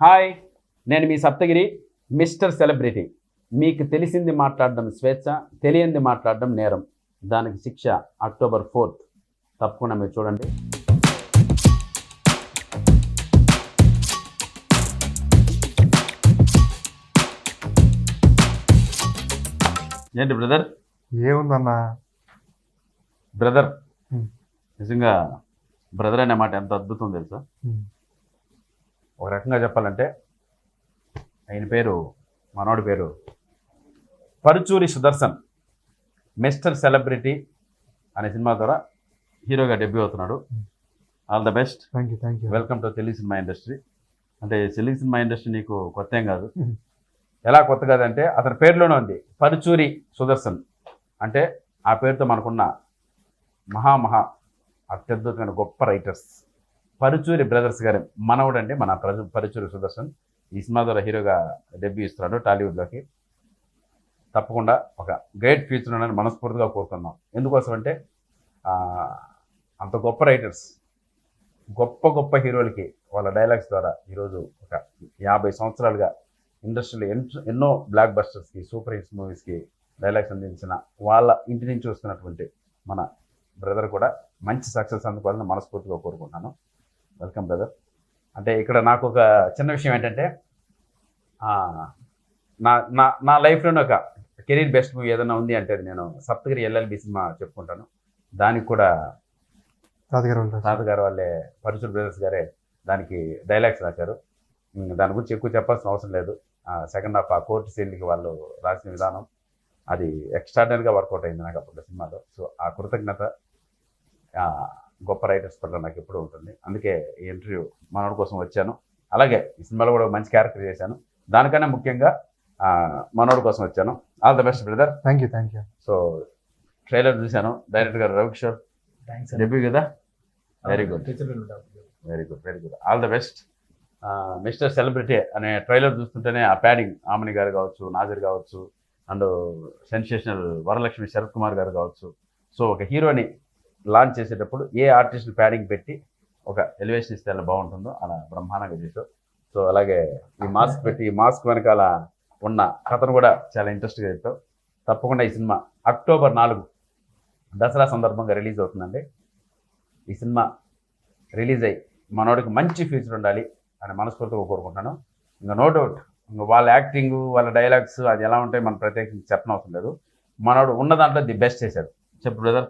Hi, నేను మీ Saptagiri mister celebrity. మీకు తెలిసింది మాట్లాడడం స్వేచ్ఛ, తెలియంది మాట్లాడడం నేరం. దానికి శిక్ష అక్టోబర్ 4th. తప్పకుండా మీరు చూడండి. ఏంటి బ్రదర్? ఏముందన్నా బ్రదర్ నిజంగా బ్రదర్ అనే మాట ఎంత అద్భుతం తెలుసా. ఒక రకంగా చెప్పాలంటే ఆయన పేరు, మనోడి పేరు పరుచూరి సుదర్శన్. మిస్టర్ సెలబ్రిటీ అనే సినిమా ద్వారా హీరోగా డెబ్యూ అవుతున్నాడు. All the best. Thank you. Welcome to Telugu cinema industry. అంటే తెలుగు సినిమా ఇండస్ట్రీ నీకు కొత్త ఏం కాదు. ఎలా కొత్త కాదంటే అతని పేరులోనే ఉంది పరుచూరి సుదర్శన్. అంటే ఆ పేరుతో మనకున్న మహా అత్యద్భుతమైన గొప్ప రైటర్స్ పరుచూరి బ్రదర్స్ గారి మనవడండి మన పరుచూరి సుదర్శన్. ఈ సినిమా ద్వారా హీరోగా డెబ్యూ ఇస్తున్నాడు టాలీవుడ్లోకి. తప్పకుండా ఒక గ్రేట్ ఫ్యూచర్ ఉందని మనస్ఫూర్తిగా కోరుతున్నాం. ఎందుకోసం అంటే అంత గొప్ప రైటర్స్, గొప్ప హీరోలకి వాళ్ళ డైలాగ్స్ ద్వారా ఈరోజు ఒక 50 సంవత్సరాలుగా ఇండస్ట్రీలో ఎన్నో బ్లాక్ బస్టర్స్కి, సూపర్ హిట్స్ మూవీస్కి డైలాగ్స్ అందించిన వాళ్ళ ఇంటి నుంచి వస్తున్నటువంటి మన బ్రదర్ కూడా మంచి సక్సెస్ అందుకోవాలని మనస్ఫూర్తిగా కోరుకుంటున్నాను. Welcome brother. అంటే ఇక్కడ నాకు ఒక చిన్న విషయం ఏంటంటే నా లైఫ్లోనే ఒక కెరీర్ బెస్ట్ మూవీ ఏదైనా ఉంది అంటే అది నేను సప్తగిరి ఎల్ఎల్బి సినిమా చెప్పుకుంటాను. దానికి కూడా తాతగారు వాళ్ళే పరుచూరి బ్రదర్స్ గారే దానికి డైలాగ్స్ రాశారు. దాని గురించి ఎక్కువ చెప్పాల్సిన అవసరం లేదు. సెకండ్ హాఫ్ ఆ కోర్టు సీన్కి వాళ్ళు రాసిన విధానం అది ఎక్స్ట్రాడనరీగా వర్కౌట్ అయింది నాకు అప్పుడు సినిమాలో. సో ఆ కృతజ్ఞత గొప్ప రైటర్స్ పట్ల నాకు ఎప్పుడూ ఉంటుంది. అందుకే ఈ ఇంటర్వ్యూ మనోడి కోసం వచ్చాను. అలాగే ఈ సినిమాలో కూడా మంచి క్యారెక్టర్ చేశాను. దానికన్నా ముఖ్యంగా మనోడి కోసం వచ్చాను. All the best brother. Thank you. So trailer చూశాను. డైరెక్టర్ గారు రవికిషోర్ డెబ్యూ కదా. Very good. All the best. Mister celebrity అనే ట్రైలర్ చూస్తుంటేనే ఆ ప్యాడింగ్ ఆమని గారు కావచ్చు, నాజర్ కావచ్చు, అండ్ సెన్సేషనల్ వరలక్ష్మి శరత్ కుమార్ గారు కావచ్చు. సో ఒక హీరోని లాంచ్ చేసేటప్పుడు ఏ ఆర్టిస్ట్ ప్యాడింగ్ పెట్టి ఒక ఎలివేషన్ ఇస్తే అలా బాగుంటుందో అలా బ్రహ్మాండంగా చేశావు. సో అలాగే ఈ మాస్క్ పెట్టి ఈ మాస్క్ వెనకాల ఉన్న కథను కూడా చాలా ఇంట్రెస్ట్గా చెప్పావు. తప్పకుండా ఈ సినిమా అక్టోబర్ 4 దసరా సందర్భంగా రిలీజ్ అవుతుందండి. ఈ సినిమా రిలీజ్ అయ్యి మనోడికి మంచి ఫ్యూచర్ ఉండాలి అని మనస్ఫూర్తిగా కోరుకుంటాను. ఇంకా నో డౌట్ ఇంకా వాళ్ళ యాక్టింగ్, వాళ్ళ డైలాగ్స్ అది ఎలా ఉంటాయి మనం ప్రత్యేకించి చెప్పనవసరం లేదు. మనోడు ఉన్న దాంట్లో ది బెస్ట్ చేశాడు. చెప్పు బ్రదర్,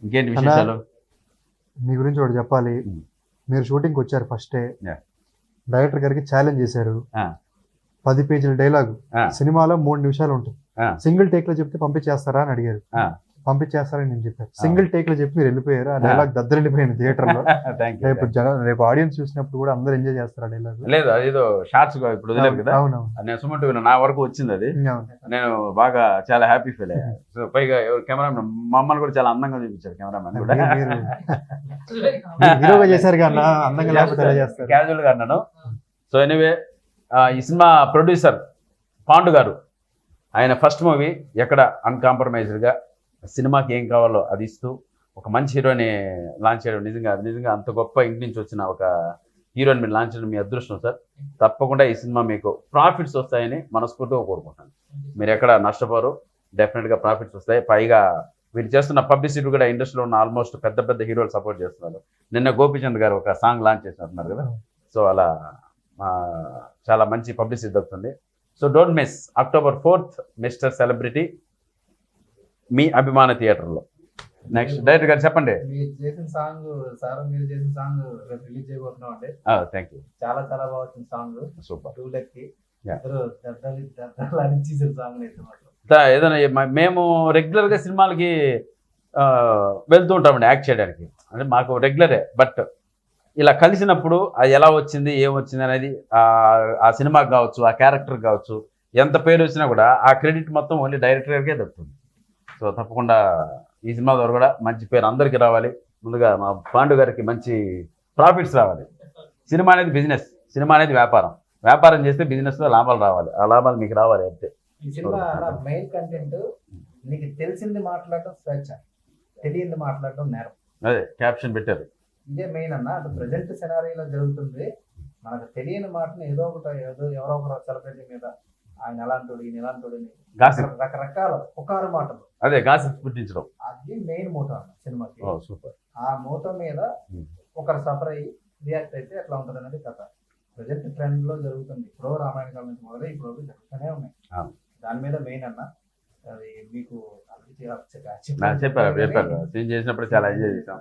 ఇంకేంటి విశేషాలు? మీ గురించి ఒకటి చెప్పాలి. మీరు షూటింగ్కి వచ్చారు ఫస్టే, డైరెక్టర్ గారికి ఛాలెంజ్ చేశారు. 10 పేజీల డైలాగు సినిమాలో 3 నిమిషాలు ఉంటుంది. సింగిల్ టేక్ లో చెప్తే పంపించేస్తారా అని అడిగారు. పంపించేస్తారని నేను చెప్పాను. సింగిల్ టేక్ లో చెప్పి మీరు వెళ్ళిపోయారు. ఆ డైలాగ్ దద్దరిల్లిపోయింది థియేటర్ లో. రేపు ఆడియన్స్ చూసినప్పుడు కూడా అందరూ ఎంజాయ్ చేస్తారు ఆ డైలాగ్. లేదు అదేదో షార్ట్స్ ఇప్పుడు వదిలేదు కదా. నేను సుమంటు నా వరకు వచ్చింది అది. నేను బాగా చాలా హ్యాపీ ఫీల్ అయ్యాను. సో పైగా కెమెరామెన్ మమ్మల్ని కూడా చాలా అందంగా చూపించారు. కెమెరామెన్ కూడా హీరోగా చేశారు కదా, అందంగా లేకపోతే ఎలా చేస్తారు, క్యాజువల్ గా అన్నాను. సో ఎనీవే ఈ సినిమా ప్రొడ్యూసర్ పాండు గారు, ఆయన ఫస్ట్ మూవీ ఎక్కడ అన్కాంప్రమైజ్డ్గా సినిమాకి ఏం కావాలో అది ఇస్తూ ఒక మంచి హీరోని లాంచ్ చేయడం నిజంగా అంత గొప్ప ఇంటి నుంచి వచ్చిన ఒక హీరోని మీరు లాంచ్ చేయడం మీ అదృష్టం సార్. తప్పకుండా ఈ సినిమా మీకు ప్రాఫిట్స్ వస్తాయని మనస్ఫూర్తిగా కోరుకుంటాను. మీరు ఎక్కడ నష్టపోరు, డెఫినెట్గా ప్రాఫిట్స్ వస్తాయి. పైగా వీళ్ళు చేస్తున్న పబ్లిసిటీ కూడా ఇండస్ట్రీలో ఉన్న ఆల్మోస్ట్ పెద్ద హీరోలు సపోర్ట్ చేస్తున్నారు. నిన్న గోపీచంద్ గారు ఒక సాంగ్ లాంచ్ చేసినట్టున్నారు కదా. సో అలా చాలా మంచి పబ్లిసిటీ దొరుకుతుంది. So don't miss October 4th Mister Celebrity మీ అభిమాన థియేటర్లో. నెక్స్ట్ డైరెక్టర్ గారు చెప్పండి. మీరు చేసిన సాంగ్ రిలీజ్ చేయబోతున్నాం అండి. Thank you. చాలా బాగా వచ్చిన సాంగ్. సూపర్. 2 లెక్కి ఏదైనా మేము రెగ్యులర్గా సినిమాలకి వెళ్తూ ఉంటామండి యాక్ట్ చేయడానికి. అంటే మాకు రెగ్యులరే. బట్ ఇలా కలిసినప్పుడు అది ఎలా వచ్చింది, ఏమొచ్చింది అనేది ఆ సినిమాకి కావచ్చు, ఆ క్యారెక్టర్ కావచ్చు, ఎంత పేరు వచ్చినా కూడా ఆ క్రెడిట్ మొత్తం ఓన్లీ డైరెక్టర్ గారికే దొరుకుతుంది. సో తప్పకుండా ఈ సినిమా ద్వారా కూడా మంచి పేరు అందరికీ రావాలి. ముందుగా మా పాండు గారికి మంచి ప్రాఫిట్స్ రావాలి. సినిమా అనేది బిజినెస్, సినిమా అనేది వ్యాపారం చేస్తే బిజినెస్లో లాభాలు రావాలి. ఆ లాభాలు మీకు రావాలి అంతే. ఈ సినిమా మెయిన్ కంటెంట్ నీకు తెలిసింది మాట్లాడటం స్వేచ్ఛ, తెలియంది మాట్లాడటం నేరం. అదే క్యాప్షన్ పెట్టారు. ఇదే మెయిన్ అన్న. అటు ప్రజెంట్ సినారీలో జరుగుతుంది, మనకు తెలియని మాటని ఏదో ఎవరో ఒకరు సెలబ్రిటీ మీద ఆయన ఎలాంటి ఈయన ఎలాంటి గాసిప్, రకరకాల పుకారు మాటలు, అదే గాసిప్ పుట్టించడం. అది మెయిన్ మోటో అన్న సినిమాకి. సూపర్. ఆ మోటో మీద ఒకరు సఫర్ అయ్యి రియాక్ట్ అయితే ఎట్లా ఉంటుంది అనేది కథ. ప్రజెంట్ ట్రెండ్ లో జరుగుతుంది. ఇప్పుడు రామాయణ కాలం నుంచి మొదలై ఇప్పుడు జరుగుతూనే ఉన్నాయి. దాని మీద మెయిన్ అన్న అది మీకు చెప్పారు సీన్ చేసినప్పుడు చాలా ఎంజాయ్ చేసాం.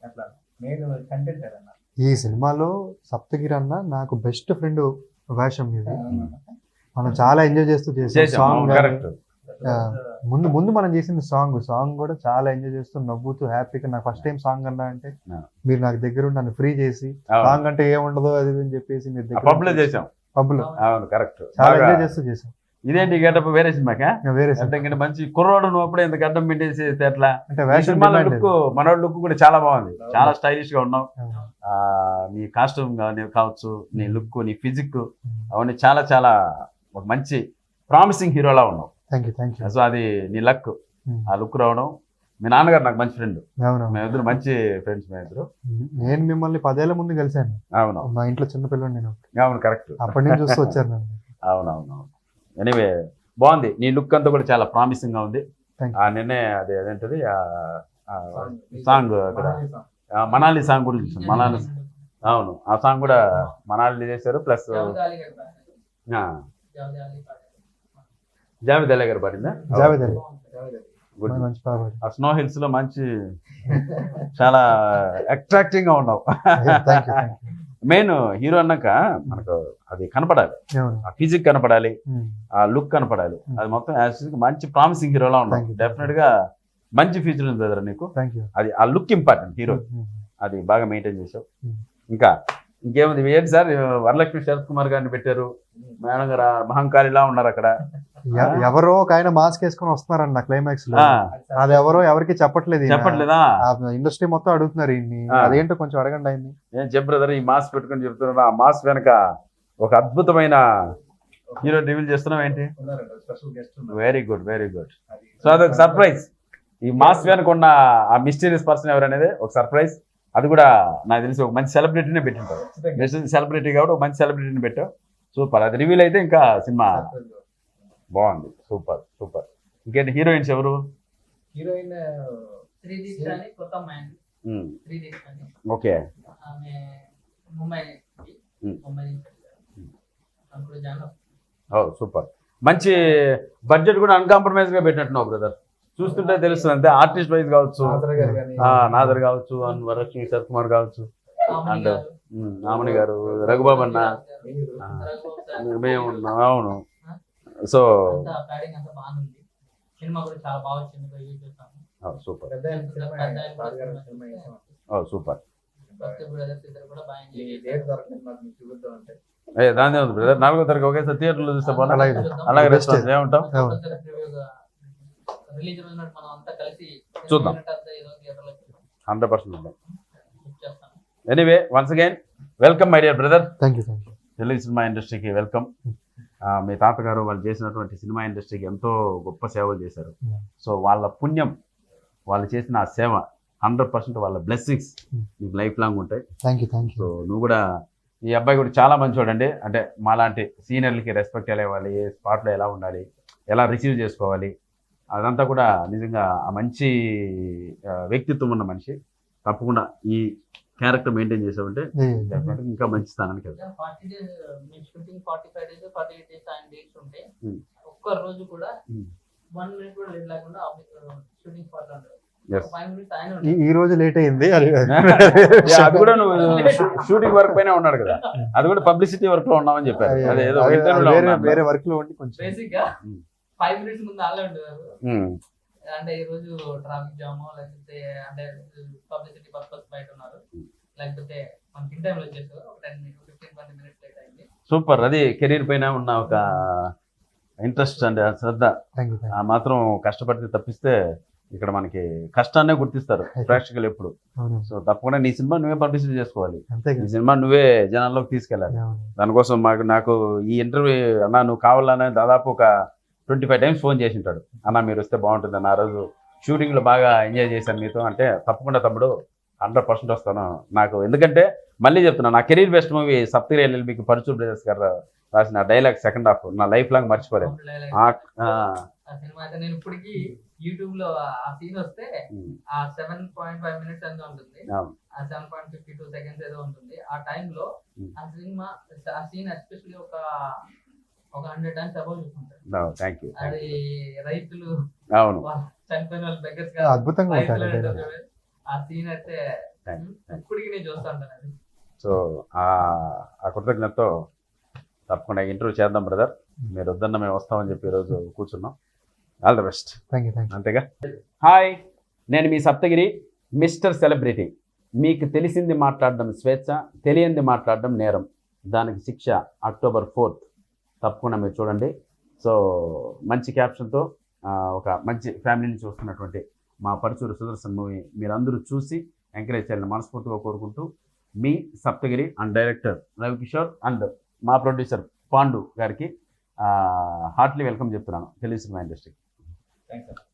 అట్లా మెయిన్ కంటెంట్ అన్న. ఈ సినిమాలో సప్తగిరి అన్న నాకు బెస్ట్ ఫ్రెండ్ వేషం ఇది. మనం చాలా ఎంజాయ్ చేస్తూ చేసాం. Song correct. ముందు ముందు మనం చేసిన సాంగ్ కూడా చాలా ఎంజాయ్ చేస్తూ నవ్వుతూ హ్యాపీగా. నాకు ఫస్ట్ టైం సాంగ్ అన్నా అంటే మీరు నాకు దగ్గర నన్ను ఫ్రీ చేసి సాంగ్ అంటే ఏముండదో అది అని చెప్పేసి మీరు దగ్గర పబ్ లో చేసాం. పబ్ లో కరెక్ట్. చాలా ఎంజాయ్ చేస్తూ చేసాం. ఇదేంటి గడ్డపు వేరే సినిమాకా? వేరే అంటే మంచి కుర్రోడు నువ్వు అప్పుడే ఇంత గడ్డం మెయింటైన్ చేస్తే ఎట్లా? అంటే వేషం లుక్, మనోడి లుక్ కూడా చాలా బాగుంది. చాలా స్టైలిష్ గా ఉన్నావు. నీ కాస్ట్యూమ్ కావచ్చు, నీ లుక్, నీ ఫిజిక్, అవన్నీ చాలా చాలా ఒక మంచి ప్రామిసింగ్ హీరోలా ఉన్నావు. Thank you. సో అది నీ లక్, ఆ లుక్ రావడం. మీ నాన్నగారు నాకు మంచి ఫ్రెండ్. మేమిద్దరు మంచి ఫ్రెండ్స్. మేమిద్దరు. నేను మిమ్మల్ని 10 ఏళ్ల ముందు కలిశాను. అవును. మా ఇంట్లో చిన్న పిల్లలు నేను. అవును కరెక్ట్. అప్పటి నుంచి చూస్తూ వచ్చాను. అవునవును. ఎనీవే బాగుంది. నీ లుక్ అంతా కూడా చాలా ప్రామిసింగ్ గా ఉంది. నిన్నే అది అదేంటది సాంగ్ అక్కడ మనాలి సాంగ్ కూడా చూసాను. మనాలి, అవును, ఆ సాంగ్ కూడా మనాలి చేశారు. ప్లస్ జావేద్ అలీ గారు పాడిందా? ఆ స్నో హిల్స్ లో మంచి చాలా అట్రాక్టింగ్ గా ఉన్నావు. మెయిన్ హీరో అన్నాక మనకు అది కనపడాలి, ఆ ఫిజిక్ కనపడాలి, ఆ లుక్ కనపడాలి. అది మొత్తం మంచి ప్రామిసింగ్ హీరోలా ఉన్నావు. డెఫినెట్ గా మంచి ఫ్యూచర్ ఉంది బ్రదర్ నీకు. అది ఆ లుక్ ఇంపార్టెంట్. హీరో అది బాగా మెయింటైన్ చేసావు. ఇంకేముంది ఏంటి సార్, వరలక్ష్మి శరత్ కుమార్ గారిని పెట్టారు. మేడం గారు మహంకాళిలా ఉన్నారు అక్కడ. ఎవరో ఒక ఆయన మాస్క్ వేసుకొని వస్తున్నారన్న క్లైమాక్స్ లో. అది ఎవరో ఎవరికి చెప్పట్లేదా? ఇండస్ట్రీ మొత్తం అడుగుతున్నారు. అదేంటో కొంచెం అడగండి ఆయన్ని. ఏం చెప్పు బ్రదర్, ఈ మాస్క్ పెట్టుకుని చెప్తున్నారు. ఆ మాస్క్ వెనక ఒక అద్భుతమైన హీరో రివీల్ చేస్తున్నావు ఏంటి? Very good, very good. So అదొక సర్ప్రైజ్. ఈ మాస్క్ వెనక ఉన్న ఆ మిస్టీరియస్ పర్సన్ ఎవరనేది ఒక సర్ప్రైజ్. అది కూడా నాకు తెలిసి ఒక మంచి సెలబ్రిటీనే పెట్టింటారు. సెలబ్రిటీ కాబట్టి ఒక మంచి సెలబ్రిటీని పెట్టావు. సూపర్. అది రివీల్ అయితే ఇంకా సినిమా బాగుంది. Super super. ఇంకేంటి హీరోయిన్స్ ఎవరు? Heroine okay. సూపర్. మంచి బడ్జెట్ కూడా అన్కాంప్రమైజ్ గా పెట్టినట్టున్నావు బ్రదర్. చూస్తుంటే తెలుస్తుంది. అంతే ఆర్టిస్ట్ వైజ్ కావచ్చు, నాదర్ కావచ్చు, వరలక్ష్మి శరత్ కుమార్ కావచ్చు, అండ్ నామణి గారు, రఘుబాబు అన్న, మేము ఉన్నాం. అవును. So super super. దాని ఉంది బ్రదర్. 4వ తారీఖు ఒకేసారి థియేటర్లో చూస్తే బాగుంది. అలాగే రెస్టారెంట్ ఏముంటాం చూద్దాం. 100% ఉంటాం. Anyway once again welcome my dear brother. Telugu cinema ఇండస్ట్రీకి వెల్కమ్. మీ తాతగారు వాళ్ళు చేసినటువంటి సినిమా ఇండస్ట్రీకి ఎంతో గొప్ప సేవలు చేశారు. సో వాళ్ళ పుణ్యం, వాళ్ళు చేసిన ఆ సేవ 100% వాళ్ళ బ్లెస్సింగ్స్ మీకు లైఫ్ లాంగ్ ఉంటాయి. సో నువ్వు కూడా, ఈ అబ్బాయి కూడా చాలా మంచివాడండి. అంటే మాలాంటి సీనియర్లకి రెస్పెక్ట్ ఎలా ఇవ్వాలి, ఏ స్పాట్లో ఎలా ఉండాలి, ఎలా రిసీవ్ చేసుకోవాలి, అదంతా కూడా నిజంగా ఆ మంచి వ్యక్తిత్వం ఉన్న మనిషి. తప్పకుండా ఈ క్యారెక్టర్ మెయింటైన్ చేసామంటే ఇంకా మంచి స్థానానికి వెళ్తాం. ఈ రోజు లేట్ అయింది. అది కూడా నువ్వు షూటింగ్ వర్క్ పైన ఉన్నాడు కదా, అది కూడా పబ్లిసిటీ వర్క్ లో ఉన్నామని చెప్పారు. వేరే వర్క్ లో ఉండి కొంచెం 5 minutes ముందు ఆలే ఉండేవారు. అంటే ఈ రోజు ట్రాఫిక్ జామ్ లేకపోతే అంటే పబ్లిసిటీ పర్పస్ బయట ఉన్నారు, లేకపోతే మన ఇన్ టైంలో వచ్చేసారు. ఒక 10-15-20 minutes లేట్ అయింది. సూపర్. అది కెరీర్ పైన ఉన్న ఒక ఇంట్రెస్ట్ అండి, శ్రద్ధ. ఆ మాత్రం కష్టపడితే తప్పిస్తే ఇక్కడ మనకి కష్టాన్నే గుర్తిస్తారు ప్రేక్షకులు ఎప్పుడు. సో తప్పకుండా నీ సినిమా నువ్వే పబ్లిసిటీ చేసుకోవాలి. ఈ సినిమా నువ్వే జనాల్లోకి తీసుకెళ్ళాలి. దానికోసం నాకు ఈ ఇంటర్వ్యూ అన్నా నువ్వు కావాలనే దాదాపు ఒక 25 times ఫోన్ చేసి ఉంటాడు. అన్న మీరు వస్తే బాగుంటుంది అన్న, ఆ రోజు షూటింగ్లో బాగా ఎంజాయ్ చేశాను మీతో అంటే, తప్పకుండా తమ్ముడు 100% వస్తాను. నాకు ఎందుకంటే మళ్ళీ చెప్తున్నా, నా కెరీర్ బెస్ట్ మూవీ సప్తగిరి ఎల్ఎల్బికి పరుచూర్ బ్రదర్స్ గారు రాసిన డైలాగ్ సెకండ్ హాఫ్ నా లైఫ్ లాంగ్ మర్చిపోలేదు. ఆ సినిమా అయితే నేను ఇప్పటికి యూట్యూబ్ లో ఆ సీన్ వస్తే ఆ 7.5 మినిట్స్ ఎంత ఉంటుంది, ఆ 7.52 సెకండ్స్ ఏదో ఉంటుంది. ఆ టైంలో ఆ సినిమా ఆ సీన్ ఎస్పెషల్లీ ఒక 100 టైమ్స్ అబౌవ్ చూసుకుంటారు. Thank you. అది రైతులు అవును, చనిపోయిన వాళ్ళు బెగ్గర్స్ అద్భుతంగా రైతులు ఉంటారు అంటారు. ఆ సీన్ అయితే ఇప్పటికి నేను చూస్తా ఉంటాను అది. సో ఆ కృతజ్ఞతతో తప్పకుండా ఇంటర్వ్యూ చేద్దాం బ్రదర్. మీరు వద్దన్న మేము వస్తామని చెప్పి ఈరోజు కూర్చున్నాం. All the best. Thank you. అంతేగా. హాయ్, నేను మీ సప్తగిరి, మిస్టర్ సెలబ్రిటీ. మీకు తెలిసింది మాట్లాడడం స్వేచ్ఛ, తెలియంది మాట్లాడడం నేరం. దానికి శిక్ష అక్టోబర్ 4th. తప్పకుండా మీరు చూడండి. సో మంచి క్యాప్షన్తో ఒక మంచి ఫ్యామిలీని చూస్తున్నటువంటి మా పరుచూరు సుదర్శన్ మూవీ మీరందరూ చూసి ఎంకరేజ్ చేయాలని మనస్ఫూర్తిగా కోరుకుంటూ, మీ Saptagiri and director Ravikishore and మా ప్రొడ్యూసర్ పాండు గారికి హార్ట్లీ వెల్కమ్ చెప్తున్నాను తెలుగు సినిమా ఇండస్ట్రీకి. థ్యాంక్స్.